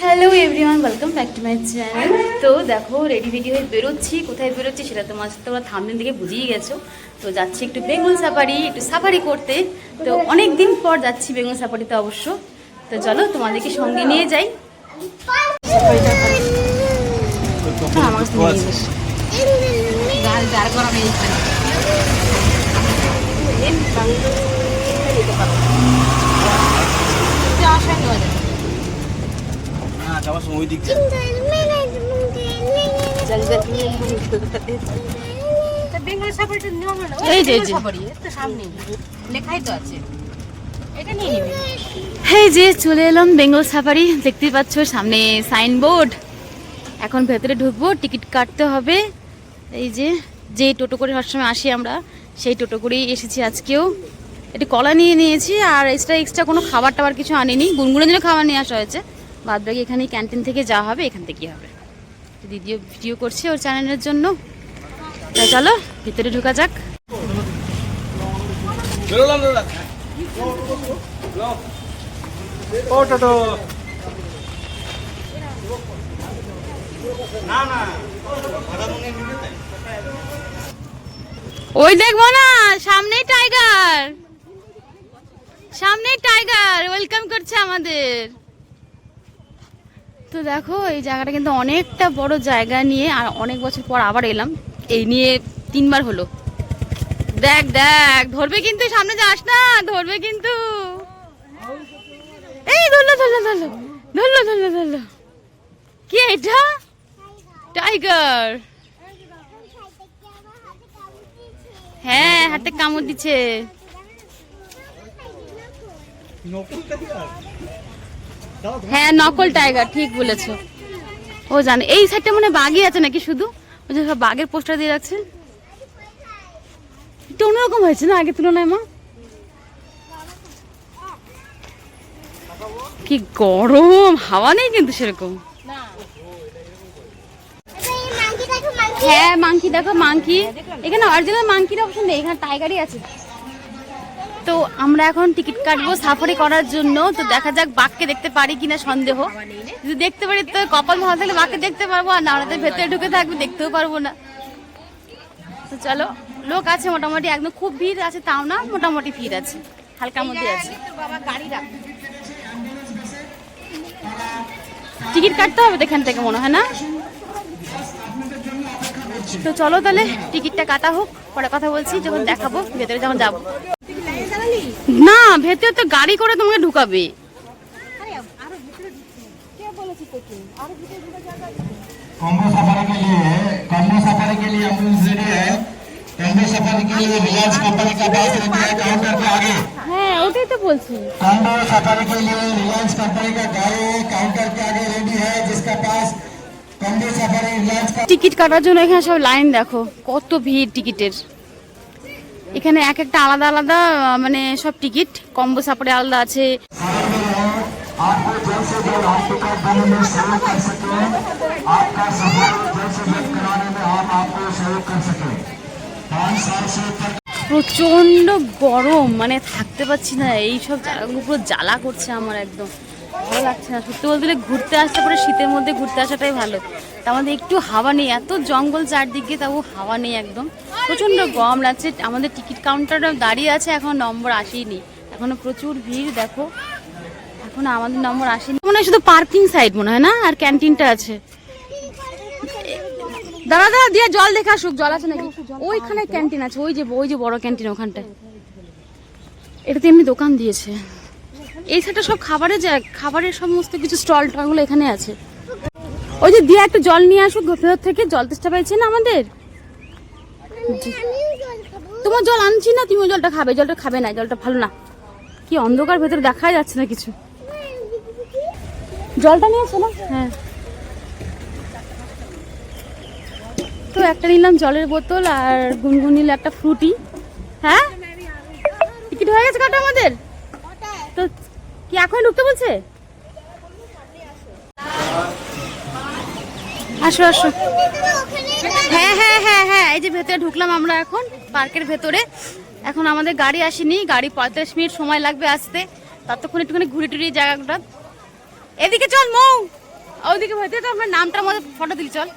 Hello everyone, welcome back to my channel. তো দেখো ready হয়ে বেরোচ্ছি। কোথায় বেরোচ্ছি সেটা তোমরা থাম্বনেল থেকে বুঝিয়ে গেছো। তো যাচ্ছি একটু বেঙ্গল সাফারি করতে। তো অনেক দিন পর যাচ্ছি বেঙ্গল সাফারিতে অবশ্য। তো চলো তোমাদেরকে সঙ্গে নিয়ে যাই। এই যে চলে এলাম বেঙ্গল সাফারি। দেখতেই পাচ্ছ সামনে সাইনবোর্ড। এখন ভেতরে ঢুকবো, টিকিট কাটতে হবে। এই যে টোটো করে সবসময় আসি আমরা, সেই টোটো করেই এসেছি আজকেও। একটু কলা নিয়ে নিয়েছি, আর এক্সট্রা কোনো খাবার টাবার কিছু আনিনি। গুনগুনের জন্য খাবার নিয়ে আসা হয়েছে, বাদ বাকি এখানে ক্যান্টিন থেকে যা হবে এখান থেকেই হবে। দিদিও ভিডিও করছে ওর চ্যানেলের জন্য। তাই চলো ভিতরে ঢোকা যাক। ওই দেখবো না, সামনেই টাইগার ওয়েলকাম করছে আমাদের। তো দেখো এই জায়গাটা কিন্তু অনেকটা বড় জায়গা নিয়ে, আর অনেক বছর পর আবার এলাম। এই নিয়ে 3 বার হলো। দেখ ধরবে কিন্তু, সামনে যাস না, ধরবে কিন্তু। এই ধরলো কি এটা? টাইগার। হ্যাঁ, হাতে কামড় দিচ্ছে। হ্যাঁ, নকল টাইগার, ঠিক বলেছো। ও জানে এই সাইডটা মনে বাঘই আছে নাকি, শুধু ওই যে সব বাঘের পোস্টার দিয়ে রাখছে। একটু অন্যরকম হয়েছে না আগের তুলনায় মা? কি গরম, হাওয়া নেই কিন্তু সেরকম। হ্যাঁ মাংকি দেখো, মাংকি। এখানে অরিজিনাল মাংকির অপশন নেই, এখানে টাইগারই আছে। তো আমরা এখন টিকিট কাটবো সাফারি করার জন্য। তো দেখা যাক বাঘকে দেখতে পারি কিনা, সন্দেহ। যদি দেখতে পারি তো কপাল ভালো থাকলে বাঘকে দেখতে পারবো, আর না হলে ভেতরে ঢুকে থাকবে, দেখতেও পারবো না। তো চলো, লোক আছে মোটামুটি, একদম খুব ভিড় আছে তাও না, মোটামুটি ভিড় আছে, হালকার মধ্যে আছে। টিকিট কাটতে হবে এখান থেকে মনে হয় না? তো চলো তাহলে টিকিটটা কাটা হোক, পরে কথা বলছি যখন দেখাবো, ভেতরে যখন যাবো। না, ভেতরে তো গাড়ি করে তোমাকে ঢুকাবে। कॉम्बो सफारी के लिए एम्बुलेंस रेडी है। कॉम्बो सफारी के लिए रिलायंस कंपनी का बस रेडी है काउंटर के आगे। হ্যাঁ ওটাই তো বলছি। कॉम्बो सफारी के लिए रिलायंस कंपनी का गाड़ी काउंटर के आगे रेडी है, जिसका पास कॉम्बो सफारी रिलायंस का। টিকিট কাটার জন্য এখানে সব লাইন দেখো, কত ভিড় টিকিটের। এখানে এক একটা আলাদা আলাদা মানে সব টিকিট, কম্বো সাফারি আলাদা আছে। आपको जल्द से जल्द आप टिकट देने में सहयोग कर सके, आपका सफर जल्द से जल्द कराने में हम आपको सहयोग कर सके। 5 साल से প্রচন্ড গরম, মানে থাকতে পারছি না। এইসব জায়গাগুলো পুরো জ্বালা করছে আমার, একদম ভালো লাগছে না। সত্যি বলতে ঘুরতে আসতে পারে, শীতের মধ্যে ঘুরতে আসাটাই ভালো। তার মধ্যে একটু হাওয়া নেই, এত জঙ্গল চারদিকে, তাও হাওয়া নেই, একদম প্রচন্ড গরম লাগছে। আমাদের টিকিট কাউন্টারটা দাঁড়িয়ে আছে, এখন নম্বর আসেনি, এখনো প্রচুর ভিড়। দেখো এখন আমাদের নম্বর আসেনি, মনে হয় শুধু পার্কিং সাইড মনে হয় না, আর ক্যান্টিনটা আছে। দাদা দিয়ে জল দেখে আসুক, জল আছে নাকি। ওইখানে ক্যান্টিন আছে, ওই যে বড় ক্যান্টিন ওখানটায়। এটাতে এমনি দোকান দিয়েছে। এই সাইডটা সব খাবারের সমস্ত কিছু স্টল টলগুলো এখানে আছে। ওই যে দিয়ে একটা জল নিয়ে আসুক ভেতর থেকে, জল তেষ্টা পাইছে না আমাদের। তোমার জল আনছি না, তুমি জলটা খাবে। জলটা খাবে না, জলটা ভালো না। কি অন্ধকার, ভেতরে দেখা যাচ্ছে না কিছু। জলটা নিয়ে আসো না। হ্যাঁ, তো একটা নিলাম জলের বোতল, আর গুনগুন নিল একটা ফ্রুটি। হ্যাঁ, টিকিট হয়ে গেছে কাটা আমাদের। তো কি এখন ঢুকতে বলছে? আসো আসো। হ্যাঁ হ্যাঁ হ্যাঁ হ্যাঁ, এই যে ভেতরে ঢুকলাম আমরা এখন পার্কের ভেতরে। এখন আমাদের গাড়ি আসেনি, গাড়ি 45 মিনিট সময় লাগবে আসতে। ততক্ষণ একটুখানি ঘুরে টুরি জায়গাটা। এদিকে চল মৌ, ওদিকে ভেতরে তো আমার নামটার মধ্যে ফটো দিলি চল।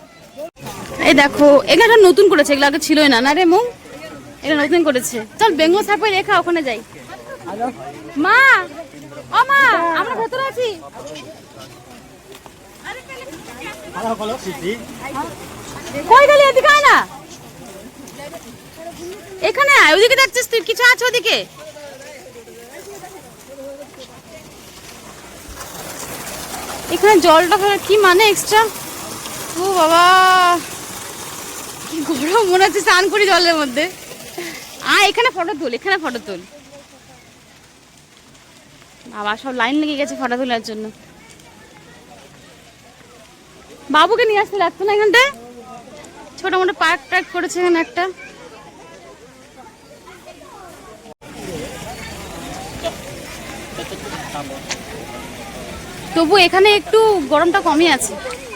এই দেখো এখানে নতুন করেছে, এগুলো আগে ছিলই না, না রে মৌ? এটা নতুন করেছে। চল বেঙ্গল সাফারি রেখা ওখানে যাই। মা, ও মা, আমরা ভেতরে আছি। কই গেলি? এদিকে আয় না, এখানে আয়। ওদিকে দেখছিস তুই কিছু আছে ওদিকে? এখানে জলটা কি মানে এক্সট্রা? ও বাবা কি গরম, মনে হচ্ছে স্নান করি জলের মধ্যে। এখানে ফটো তুল, এখানে ফটো তুল। বাবা সব লাইন লেগে গেছে ফটো তোলার জন্য। বাবুকে নিয়ে আসতে লাগতো না এখানটায়? ছোট মোটো পার্ক টার্ক করেছে এখানে একটা। তবু এখানে একটু গরমটা কমই আছে,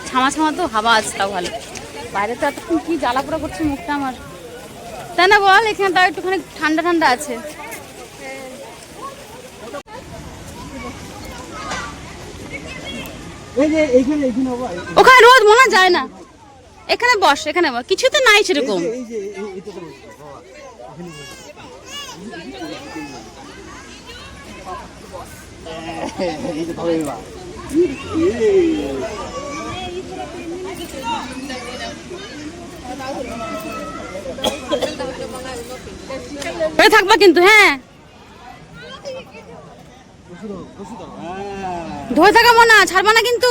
ছামা ছামা তো হাওয়া আছে, তাও ভালো। বাইরে তো এতক্ষণ কি জ্বালা পোড়া করছে মুখটা আমার, তাই না বল? এখানে তাও একটুখানি ঠান্ডা ঠান্ডা আছে। ওখানে রোদ মনে যায় না, এখানে বস, এখানে বস, কিছু তো নাই সেরকম। থাকবা কিন্তু, হ্যাঁ ধরে থাকা মনা, ছাড়বা না কিন্তু।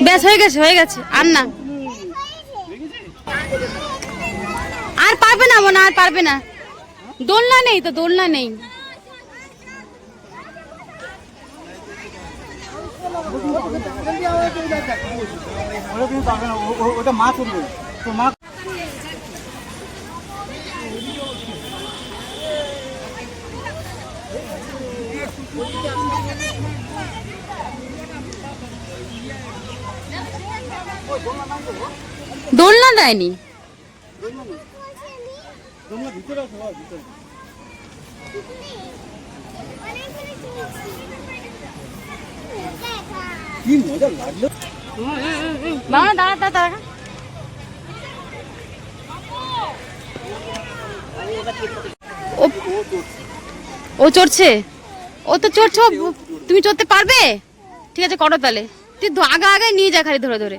বেশ হয়ে গেছে, হয়ে গেছে, আর না, আর পারবে না মনে, আর পারবে না। দোলনা নেই তো, দোলনা নেই। দোলনা দেয়নি, কি মজা লাগলো। বাবা দাঁড়া দাঁড়া দাঁড়া। ও চড়ছে, ও তো চড়ছো, তুমি চড়তে পারবে? ঠিক আছে করো তাহলে। তুই আগে আগে নিয়ে যা খালি ধরে ধরে।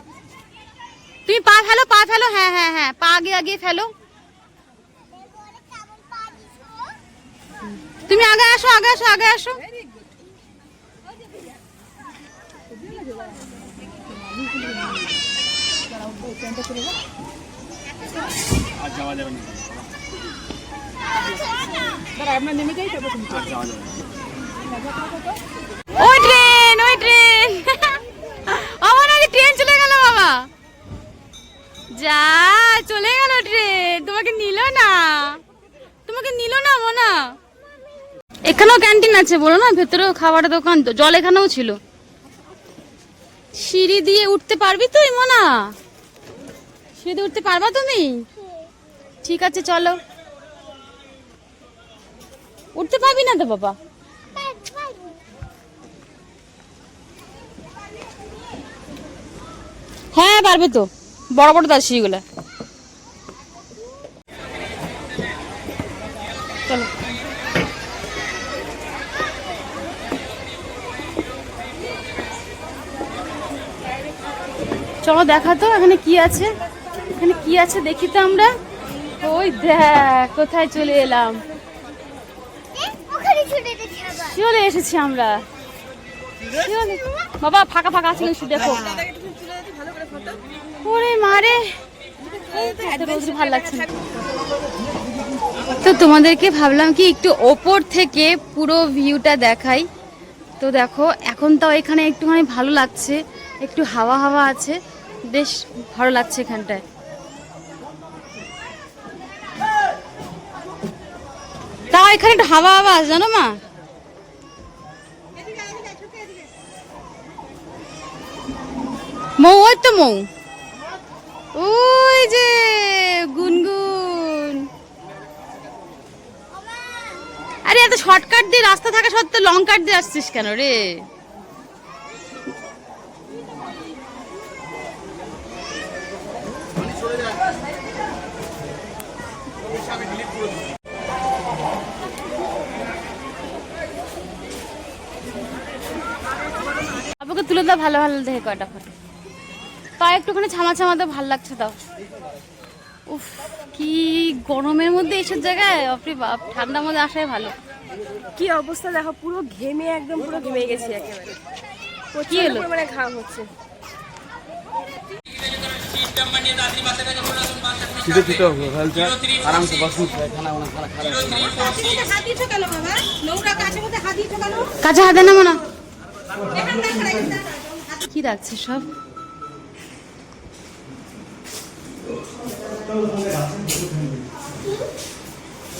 তুমি পা ফেলো, পা ফেলো, হ্যাঁ হ্যাঁ হ্যাঁ, পা আগে আগে ফেলো। তুমি আগে আসো, আগে আসো, আগে আসো। আর যাওয়া যাবে না, ওই ট্রেন, ওই ট্রেন, আমার আগে ট্রেন চলে গেল বাবা। যা চলে গেল ট্রেন, তোমাকে নিল না, তোমাকে নিল না মোনা। এখানেও ক্যান্টিন আছে বলো না, ভেতরেও খাবারের দোকান, তো জল এখানেও ছিল। সিঁড়ি দিয়ে উঠতে পারবি তুই মোনা? সিঁড়ি দিয়ে উঠতে পারবা তুমি? ঠিক আছে চলো। উঠতে পারবি না তো বাবা? হ্যাঁ পারবে তো, বড় বড় তার সিঁড়িগুলা। চলো চলো দেখা তো এখানে কি আছে, এখানে কি আছে দেখি তো আমরা। ওই দেখ কোথায় চলে এলাম, চলে এসেছি আমরা। বাবা ফাঁকা ফাঁকা আছে কিন্তু দেখো। ওরে মারে, ভালো লাগছে না। তো তোমাদেরকে ভাবলাম কি একটু ওপর থেকে পুরো ভিউটা দেখাই। তো দেখো এখন তাও এখানে একটুখানি ভালো লাগছে, একটু হাওয়া হাওয়া আছে, বেশ ভালো লাগছে এখানটায়। তাও এখানে একটু হাওয়া হাওয়া আছে জানো মা। মৌ, ওই তো মৌ, ওই যে গুনগুন। আরে এত শর্টকাট দিয়ে রাস্তা থাকা সত্ত্বেও লং কাট দিয়ে আসছিস কেন রে? আপনাকে তুলে দাও ভালো ভালো দেখে কয়টা ফটো। পা একটুখানি ছামা ছামাতে ভালো লাগছে তাও। উফ কি গরমের মধ্যে এইসব জায়গায় বাপরে বাপ, ঠান্ডার মধ্যে আসাই ভালো। কি অবস্থা দেখো, পুরো ঘেমে একদম পুরো ঘেমে গেছি একেবারে। কি হলো? মানে ঘাম হচ্ছে। सीधे सीधे हल जा आराम से बस में खाना वाना खाना खा रहे কাছে হাতে নামো না। কি রাখছে সব?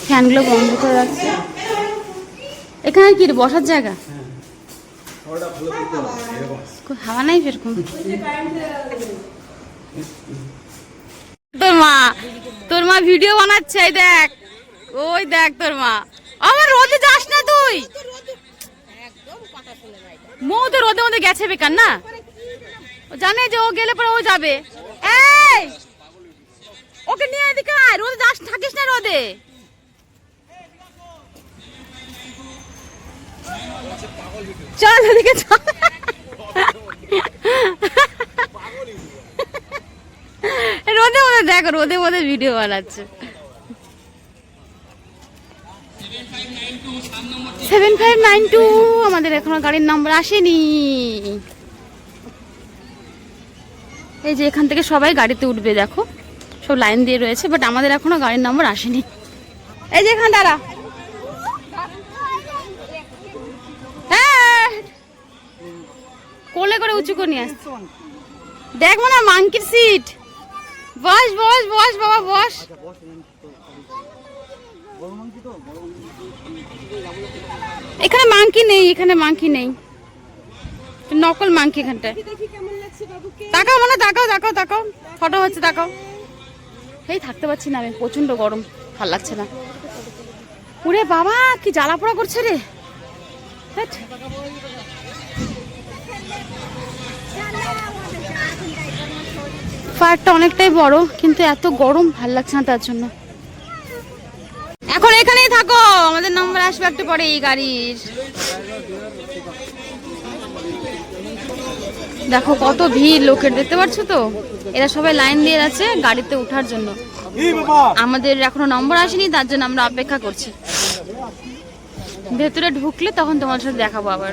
ফ্যানগুলো বন্ধ করে রাখছে। এখানে কি রে, বসার জায়গা? হাওয়া নাই সেরকম। তোর মা ভিডিও বানাচ্ছে, এই দেখ, ওই দেখ তোর মা। আমার রোদে যাস না তুই, মৌ তো রোদে মধ্যে গেছে বেকার না, ও জানে যে ও গেলে পরে ও যাবে। এই ওকে নিয়ে এদিকে আয়, রোদে যাস, থাকিস না রোদে। চল এদিকে চল। রোদে মধ্যে দেখো, রোদে মধ্যে ভিডিও বানাচ্ছে। 7592 আমাদের এখনো গাড়ির নাম্বার আসেনি। এই যে এখান থেকে সবাই গাড়িতে উঠবে, দেখো সব লাইন দিয়ে রয়েছে, বাট আমাদের এখনো গাড়ির নাম্বার আসেনি। এই যে এখানে দাঁড়া, কোলে করে উঁচু করে নিয়ে আসছে। দেখ না মাংকির সিট। বস বস বস বাবা বস। এখানে মাংকি নেই, এখানে মাংকি নেই, নকল মাংকি এখানটায়। তাকাও মানে, তাকাও তাকাও তাকাও, ফটো হচ্ছে তাকাও। এই থাকতে পারছি না আমি, প্রচন্ড গরম, ভাল লাগছে না। ওরে বাবা কি জ্বালা পোড়া করছে রে। ফায়ারটা অনেকটাই বড়, কিন্তু এত গরম ভাল লাগছে না তার জন্য। এখন এখানেই থাকো, আমাদের নাম্বার আসবে একটু পরে এই গাড়ির। দেখো কত ভিড় লোকের, দেখতে পাচ্ছ তো, এরা সবাই লাইন দিয়ে আছে গাড়িতে ওঠার জন্য। আমাদের এখনো নম্বর আসেনি, তার জন্য আমরা অপেক্ষা করছি। ভেতরে ঢুকলে তখন তোমার সাথে দেখাবো আবার।